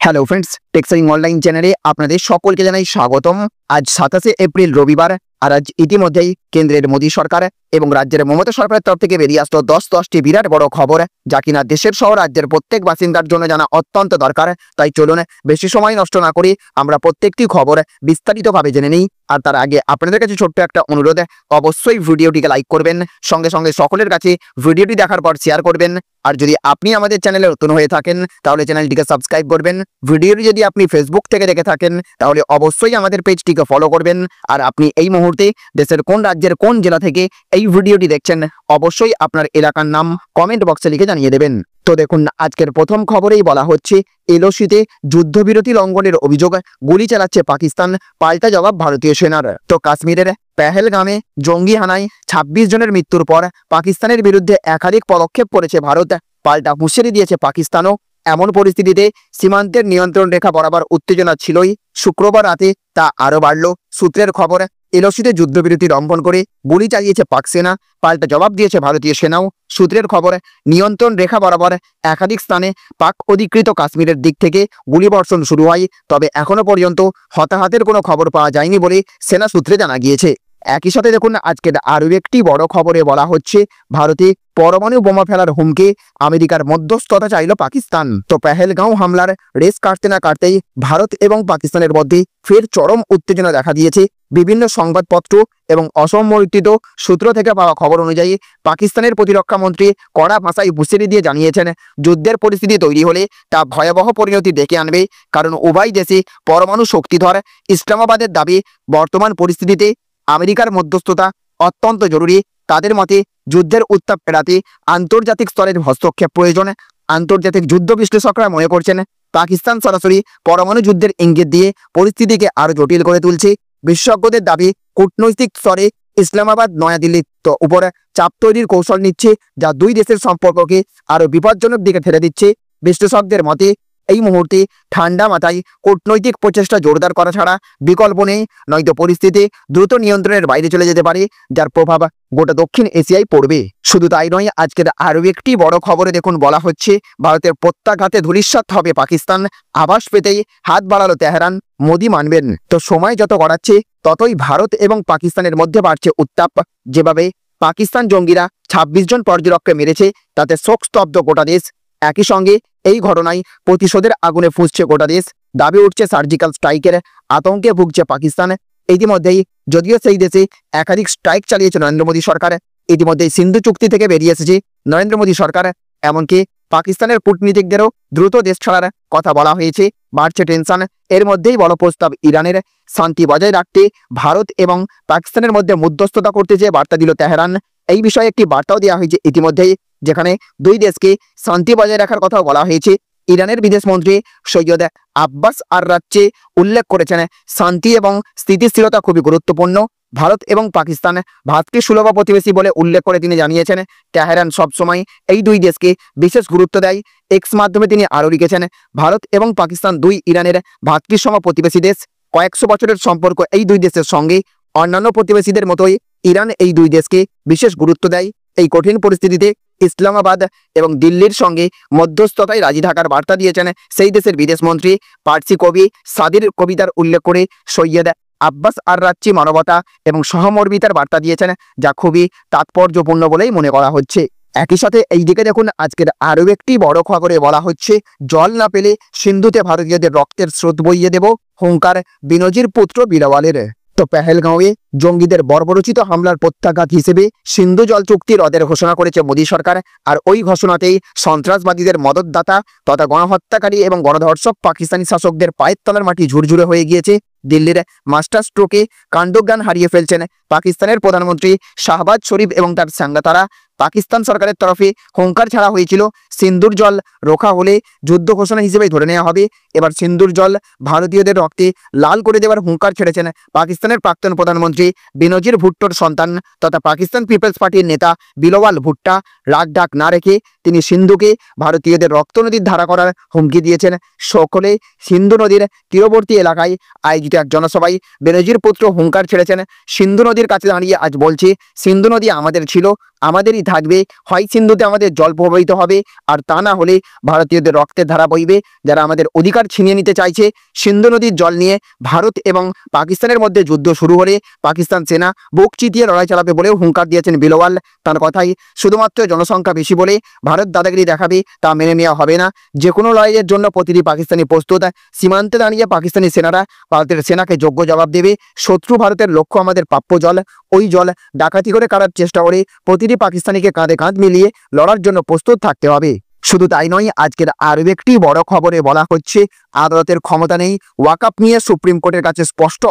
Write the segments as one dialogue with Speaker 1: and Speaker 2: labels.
Speaker 1: Hello friends, টেক্সাইং online চ্যানেলে আপনাদের সকলকে জানাই স্বাগতম। আজ 27শে এপ্রিল রবিবার। আর আজ ইতিমধ্যেই কেন্দ্রের মোদী সরকার এবং রাজ্যের মমতা সরকারের তরফ থেকে বেরিয়ে আসলো 10টি বিরাট বড় খবর, যা কিনা দেশের সহ রাজ্যের প্রত্যেক বাসিন্দার জন্য জানা অত্যন্ত দরকার। তাই চলুন বেশি সময় নষ্ট না করে আমরা প্রত্যেকটি খবর বিস্তারিতভাবে জেনে নিই। আর তার আগে আপনাদের কাছে ছোট্ট একটা অনুরোধ, অবশ্যই ভিডিওটিকে লাইক করবেন, সঙ্গে সঙ্গে সকলের কাছে ভিডিওটি দেখার পর শেয়ার করবেন। আর যদি আপনি আমাদের চ্যানেলে নতুন হয়ে থাকেন তাহলে চ্যানেলটিকে সাবস্ক্রাইব করবেন। ভিডিওটি যদি আপনি ফেসবুক থেকে দেখে থাকেন তাহলে অবশ্যই আমাদের পেজটিকে ফলো করবেন। আর আপনি এই মুহূর্তে দেশের কোন রাজ্যের কোন জেলা থেকে এই ভিডিওটি দেখছেন অবশ্যই আপনার এলাকার নাম কমেন্ট বক্সে লিখে জানিয়ে দেবেন। তো দেখুন, আজকের প্রথম খবরেই বলা হচ্ছে এলওসিতে যুদ্ধবিরতি লঙ্ঘনের অভিযোগ, গুলি চালাচ্ছে পাকিস্তান, পাল্টা জবাব ভারতীয় সেনার। তো কাশ্মীরের পেহেলগামে জঙ্গি হানায় 26 জনের মৃত্যুর পর পাকিস্তানের বিরুদ্ধে একাধিক পদক্ষেপ করেছে ভারত, পাল্টা হুঁশিয়ারি দিয়েছে পাকিস্তানও। এমন পরিস্থিতিতে সীমান্তের নিয়ন্ত্রণ রেখা বরাবর উত্তেজনা ছিলই, শুক্রবার রাতে তা আরও বাড়ল। সূত্রের খবর, এলওসিতে যুদ্ধবিরতি লঙ্ঘন করে গুলি চালিয়েছে পাক সেনা, পাল্টা জবাব দিয়েছে ভারতীয় সেনাও। সূত্রের খবর, নিয়ন্ত্রণ রেখা বরাবর একাধিক স্থানে পাক অধিকৃত কাশ্মীরের দিক থেকে গুলিবর্ষণ শুরু হয়, তবে এখনো পর্যন্ত হতাহতের কোনো খবর পাওয়া যায়নি বলে সেনা সূত্রে জানা গিয়েছে। একই সাথে দেখুন, আজকের আরও একটি বড় খবরে বলা হচ্ছে ভারতে পরমাণু বোমা ফেলার হুমকি, আমেরিকার মধ্যস্থতা চাইল পাকিস্তান। তো পেহেলগাঁও হামলার রেস কাটতে না কাটতেই ভারত এবং পাকিস্তানের মধ্যে ফের চরম উত্তেজনা দেখা দিয়েছে। বিভিন্ন সংবাদপত্র এবং অসমর্থিত সূত্র থেকে পাওয়া খবর অনুযায়ী পাকিস্তানের প্রতিরক্ষা মন্ত্রী কড়া ভাষায় হুঁশিয়ারি দিয়ে জানিয়েছেন, যুদ্ধের পরিস্থিতি তৈরি হলে তা ভয়াবহ পরিণতি ডেকে আনবে, কারণ উভয় দেশে পরমাণু শক্তিধর। ইসলামাবাদের দাবি, বর্তমান পরিস্থিতিতে আমেরিকার মধ্যস্থতা অত্যন্ত জরুরি। তাদের মতে যুদ্ধের উত্তাপ এড়াতে আন্তর্জাতিক স্তরের হস্তক্ষেপ প্রয়োজন। আন্তর্জাতিক যুদ্ধ বিশ্লেষকরা মনে করছেন পাকিস্তান সরাসরি পরমাণু যুদ্ধের ইঙ্গিত দিয়ে পরিস্থিতিকে আরো জটিল করে তুলছে। বিশেষজ্ঞদের দাবি, কূটনৈতিক স্তরে ইসলামাবাদ নয়াদিল্লির উপরে চাপ তৈরির কৌশল নিচ্ছে, যা দুই দেশের সম্পর্ককে আরো বিপজ্জনক দিকে ঠেলে দিচ্ছে। বিশ্লেষকদের মতে এই মুহূর্তে ঠান্ডা মাথায় কূটনৈতিক প্রচেষ্টা জোরদার করা ছাড়া বিকল্প নেই, নয়তো পরিস্থিতি দ্রুত নিয়ন্ত্রণের বাইরে চলে যেতে পারে, যার প্রভাব গোটা দক্ষিণ এশিয়ায় পড়বে। শুধু তাই নয়, আজকের আরও একটি বড় খবরে দেখুন বলা হচ্ছে ভারতের প্রত্যাঘাতে ধূলিসাৎ হবে পাকিস্তান, আভাস পেতেই হাত বাড়ালো তেহরান, মোদি মানবেন। তো সময় যত গড়াচ্ছে ততই ভারত এবং পাকিস্তানের মধ্যে বাড়ছে উত্তাপ। যেভাবে পাকিস্তান জঙ্গিরা 26 জন পর্যটককে মেরেছে, তাতে শোকস্তব্ধ গোটা দেশ। একই সঙ্গে এই ঘটনায় প্রতিশোধের আগুনে ফুঁসছে গোটা দেশ, দাবি উঠছে সার্জিক্যাল স্ট্রাইকের, আতঙ্কে ভুগছে পাকিস্তান। ইতিমধ্যেই যদিও সেই দেশে একাধিক স্ট্রাইক চালিয়েছে নরেন্দ্র মোদী সরকার, ইতিমধ্যেই সিন্ধু চুক্তি থেকে বেরিয়ে এসেছে নরেন্দ্র মোদী সরকার। এমনকি পাকিস্তানের কূটনীতিকদেরও দ্রুত দেশ ছাড়ার কথা বলা হয়েছে। বাড়ছে টেনশন। এর মধ্যেই বড় প্রস্তাব ইরানের, শান্তি বজায় রাখতে ভারত এবং পাকিস্তানের মধ্যে মধ্যস্থতা করতে যে বার্তা দিল তেহরান। এই বিষয়ে একটি বার্তাও দেওয়া হয়েছে ইতিমধ্যেই, যেখানে দুই দেশকে শান্তি বজায় রাখার কথাও বলা হয়েছে। ইরানের বিদেশমন্ত্রী সৈয়দ আব্বাস আররাকচি উল্লেখ করেছেন, শান্তি এবং স্থিতিশীলতা খুবই গুরুত্বপূর্ণ। ভারত এবং পাকিস্তান ভাতৃসুলভ প্রতিবেশী বলে উল্লেখ করে তিনি জানিয়েছেন, তেহরান সবসময় এই দুই দেশকে বিশেষ গুরুত্ব দেয়। এক্স মাধ্যমে তিনি আরও লিখেছেন, ভারত এবং পাকিস্তান দুই ইরানের ভাতৃসম প্রতিবেশী দেশ। কয়েকশো বছরের সম্পর্ক এই দুই দেশের সঙ্গে। অন্যান্য প্রতিবেশীদের মতোই ইরান এই দুই দেশকে বিশেষ গুরুত্ব দেয়। এই কঠিন পরিস্থিতিতে ইসলামাবাদ এবং দিল্লির সঙ্গে মধ্যস্থতায় রাজি থাকার বার্তা দিয়েছেন সেই দেশের বিদেশমন্ত্রী। পার্সি কবি সাদির কবিতার উল্লেখ করে সৈয়দ আব্বাস আররাকচি মানবতা এবং সহমর্মিতার বার্তা দিয়েছেন, যা খুবই তাৎপর্যপূর্ণ বলেই মনে করা হচ্ছে। একই সাথে এই দিকে দেখুন, আজকের আরও একটি বড় খবরে বলা হচ্ছে জল না পেলে সিন্ধুতে ভারতীয়দের রক্তের স্রোত বইয়ে দেব, হুঙ্কার বিনজির পুত্র বিলওয়ালের। তো পেহেলগাঁওয়ে জঙ্গিদের বর্বরোচিত হামলার প্রত্যাঘাত হিসেবে সিন্ধু জল চুক্তি রদের ঘোষণা করেছে মোদী সরকার। আর ওই ঘোষণাতেই সন্ত্রাসবাদীদের মদতদাতা তথা গণহত্যাকারী এবং গণধর্ষক পাকিস্তানি শাসকদের পায়ের তলার মাটি ঝুরঝুরে হয়ে গিয়েছে। দিল্লির মাস্টার স্ট্রোকে কাণ্ডজ্ঞান হারিয়ে ফেলছেন পাকিস্তানের প্রধানমন্ত্রী শাহবাজ শরীফ এবং তার সাঙ্গাতারা। পাকিস্তান সরকারের তরফে হুঙ্কার ছাড়া হয়েছিল সিন্ধুর জল রোখা হলে যুদ্ধ ঘোষণা হিসেবে ধরে নেওয়া হবে। এবার সিন্ধুর জল ভারতীয়দের রক্তে লাল করে দেওয়ার হুঙ্কার ছেড়েছেন পাকিস্তানের প্রাক্তন প্রধানমন্ত্রী বেনজির ভুট্টোর সন্তান তথা পাকিস্তান পিপলস পার্টির নেতা বিলওয়াল ভুট্টা। রাগ ঢাক না রেখে তিনি সিন্ধুকে ভারতীয়দের রক্ত নদীর ধারা করার হুমকি দিয়েছেন। সকলে সিন্ধু নদীর তীরবর্তী এলাকায় আয়োজিত এক জনসভায় বেনজির পুত্র হুঙ্কার ছেড়েছেন, সিন্ধু নদীর কাছে দাঁড়িয়ে আজ বলছে, সিন্ধু নদী আমাদের ছিল, আমাদেরই থাকবে। হয় সিন্ধুতে আমাদের জল প্রবাহিত হবে, আর তা না হলে ভারতীয়দের রক্তের ধারা বইবে। যারা আমাদের অধিকার ছিনিয়ে নিতে চাইছে, সিন্ধু নদীর জল নিয়ে ভারত এবং পাকিস্তানের মধ্যে যুদ্ধ শুরু হলে পাকিস্তান সেনা বুক চিতিয়ে লড়াই চালাবে বলেও হুঙ্কার দিয়েছেন বিলওয়াল। তার কথাই, শুধুমাত্র জনসংখ্যা বেশি বলে ভারত দাদাগিরি দেখাবে তা মেনে নেওয়া হবে না। যে কোনো লড়াইয়ের জন্য প্রতিটি পাকিস্তানি প্রস্তুত। সীমান্তে দাঁড়িয়ে পাকিস্তানি সেনারা ভারতের সেনাকে যোগ্য জবাব দেবে। শত্রু ভারতের লক্ষ্য আমাদের প্রাপ্য জল, ওই জল ডাকাতি করে কাটার চেষ্টা করে প্রতিটি পাকিস্তানিকে কাঁধে কাঁধ মিলিয়ে লড়ার জন্য প্রস্তুত থাকতে হবে। শুধু তাই নয়, আজকের আরও একটি বড় খবরে বলা হচ্ছে আদালতের ক্ষমতা নেই। ওয়াকআপ নিয়ে সুপ্রিম কোর্টের কাছে স্পষ্ট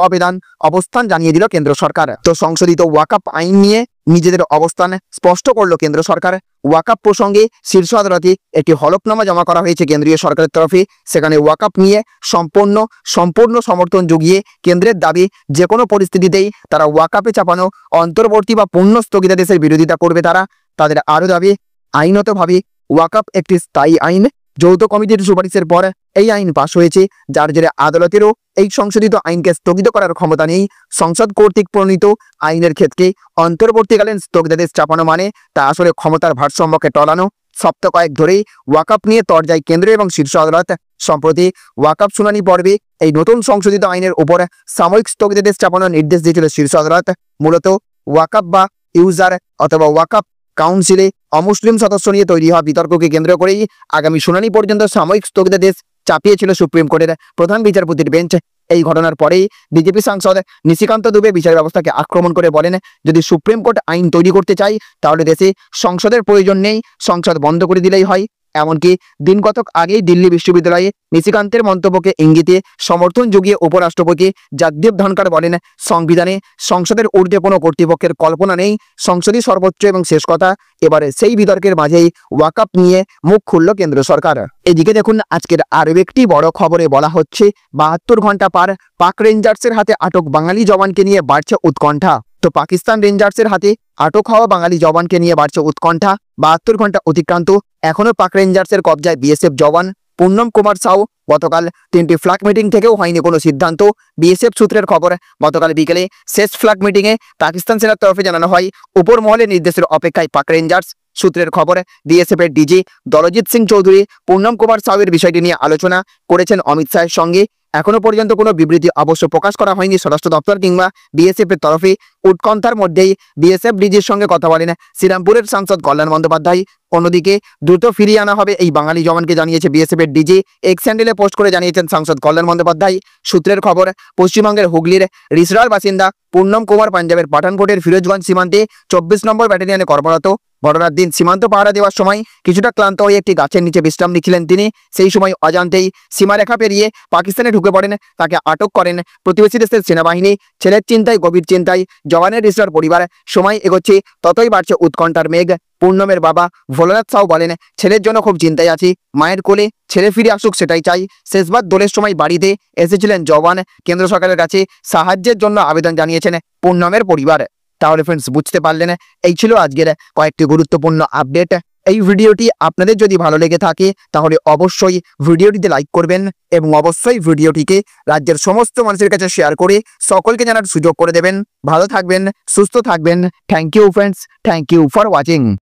Speaker 1: অবস্থান জানিয়ে দিল কেন্দ্র সরকার। তো সংশোধিত ওয়াকআপ আইন নিয়ে নিজেদের অবস্থান স্পষ্ট করলো কেন্দ্র সরকার। ওয়াকআপ প্রসঙ্গে শীর্ষ আদালতে একটি হলফনামা জমা করা হয়েছে কেন্দ্রীয় সরকারের তরফে। সেখানে ওয়াকআপ নিয়ে সম্পূর্ণ সমর্থন জুগিয়ে কেন্দ্রের দাবি, যে কোনো পরিস্থিতিতেই তারা ওয়াকআপে চাপানো অন্তর্বর্তী বা পূর্ণ স্থগিতাদেশের বিরোধিতা করবে। তাদের আরও দাবি, আইনতভাবে ওয়াকআপ একটি স্থায়ী আইন। যৌথ কমিটির সুপারিশের পর এই আইন পাশ হয়েছে, যার জেরে আদালতেরও এই সংশোধিত আইনকে স্থগিত করার ক্ষমতা নেই। সংসদ কর্তৃক প্রণীত আইনের ক্ষেত্রে অন্তর্বর্তীকালীন স্থগিতাদেশ চাপানো মানে তা আসলে ক্ষমতার ভারসাম্যকে টলানো। সপ্তাহ কয়েক ধরেই ওয়াকআপ নিয়ে তরজায় কেন্দ্র এবং শীর্ষ আদালত। সম্প্রতি ওয়াকআপ শুনানি পর্বে এই নতুন সংশোধিত আইনের উপর সাময়িক স্থগিতাদেশ চাপানোর নির্দেশ দিয়েছিল শীর্ষ আদালত। মূলত ওয়াকআপ বা ইউজার অথবা ওয়াকআপ কাউন্সিলে অমুসলিম সদস্য নিয়ে তৈরি হওয়া বিতর্ককে কেন্দ্র করেই আগামী শুনানি পর্যন্ত সাময়িক স্থগিতাদেশ চাপিয়েছিল সুপ্রিম কোর্টের প্রধান বিচারপতির বেঞ্চ। এই ঘটনার পরেই বিজেপি সাংসদ নিশিকান্ত দুবে বিচার ব্যবস্থাকে আক্রমণ করে বলেন, যদি সুপ্রিম কোর্ট আইন তৈরি করতে চায় তাহলে দেশে সংসদের প্রয়োজন নেই, সংসদ বন্ধ করে দিলেই হয়। এমনকি দিন কতক আগেই দিল্লি বিশ্ববিদ্যালয়ে নিশিকান্তের মন্তব্যকে ইঙ্গিতে সমর্থন জুগিয়ে উপরাষ্ট্রপতি জগদীপ ধনখড় বলেন, সংবিধানে সংসদের ঊর্ধ্বে কোনো কর্তৃপক্ষের কল্পনা নেই, সংসদই সর্বোচ্চ এবং শেষ কথা। এবারে সেই বিতর্কের মাঝেই ওয়াকআপ নিয়ে মুখ খুলল কেন্দ্র সরকার। এদিকে দেখুন, আজকের আরও একটি বড় খবরে বলা হচ্ছে 72 ঘন্টা পার, পাক রেঞ্জার্সের হাতে আটক বাঙালি জওয়ানকে নিয়ে বাড়ছে উৎকণ্ঠা। তো পাকিস্তান রেঞ্জার্সের হাতে আটক হওয়া বাঙালি জওয়ানকে নিয়ে বাড়ছে উৎকণ্ঠা। 72 ঘন্টা অতিক্রান্ত, এখনও পাক রেঞ্জার্সের কবজায় বিএসএফ জওয়ান পুন্নম কুমার সাউ। গতকাল 3টি ফ্ল্যাগ মিটিং থেকেও হয়নি কোনো সিদ্ধান্ত। বিএসএফ সূত্রের খবর, গতকাল বিকেলে শেষ ফ্ল্যাগ মিটিংয়ে পাকিস্তান সেনার তরফে জানানো হয় উপর মহলের নির্দেশের অপেক্ষায় পাক রেঞ্জার্স। সূত্রের খবর, বিএসএফের ডিজি দলজিৎ সিং চৌধুরী পুন্নম কুমার সাউয়ের বিষয়টি নিয়ে আলোচনা করেছেন অমিত শাহের সঙ্গে। এখনো পর্যন্ত কোনো বিবৃতি অবশ্য প্রকাশ করা হয়নি স্বরাষ্ট্র দপ্তর কিংবা বিএসএফ এর তরফে। উৎকণ্ঠার মধ্যেই বিএসএফ ডিজির সঙ্গে কথা বলেন শ্রীরামপুরের সাংসদ কল্যাণ বন্দ্যোপাধ্যায়। অন্যদিকে দ্রুত ফিরিয়ে আনা হবে এই বাঙালি জওয়ানকে জানিয়েছে বিএসএফ এর ডিজি। এক্স হ্যান্ডেলে পোস্ট করে জানিয়েছেন সাংসদ কল্যাণ বন্দ্যোপাধ্যায়। সূত্রের খবর, পশ্চিমবঙ্গের হুগলির রিসরার বাসিন্দা পুন্নম কুমার পাঞ্জাবের পাঠানকোটের ফিরোজগঞ্জ সীমান্তে 24 নম্বর ব্যাটালিয়নে কর্মরত। ঘটনার দিন সীমান্ত পাহারা দেওয়ার সময় কিছুটা ক্লান্ত হয়ে একটি গাছের নিচে বিশ্রাম নিচ্ছিলেন তিনি। সেই সময় অজান্তেই সীমারেখা পেরিয়ে পাকিস্তানে ঢুকে পড়েন। তাকে আটক করেন প্রতিবেশী দেশের সেনাবাহিনী। ছেলের চিন্তায়, গভীর চিন্তায় জওয়ানের রিসরার পরিবার। সময় এগোচ্ছে, ততই বাড়ছে উৎকণ্ঠার মেঘ। পূর্ণমের বাবা ভোলানাথ সাউ বলেন, ছেলের জন্য খুব চিন্তায় আছি, মায়ের কোলে ছেলে ফিরে আসুক সেটাই চাই। শেষবার দোলের সময় বাড়িতে এসেছিলেন জওয়ান। কেন্দ্র সরকারের কাছে সাহায্যের জন্য আবেদন জানিয়েছেন পূর্ণমের পরিবার। তাহলে ফ্রেন্ডস, বুঝতে পারলেন, এই ছিল আজকের কয়েকটি গুরুত্বপূর্ণ আপডেট। এই ভিডিওটি আপনাদের যদি ভালো লেগে থাকে তাহলে অবশ্যই ভিডিওটিতে লাইক করবেন এবং অবশ্যই ভিডিওটিকে রাজ্যের সমস্ত মানুষের কাছে শেয়ার করে সকলকে জানার সুযোগ করে দেবেন। ভালো থাকবেন, সুস্থ থাকবেন। Thank you friends, thank you for watching.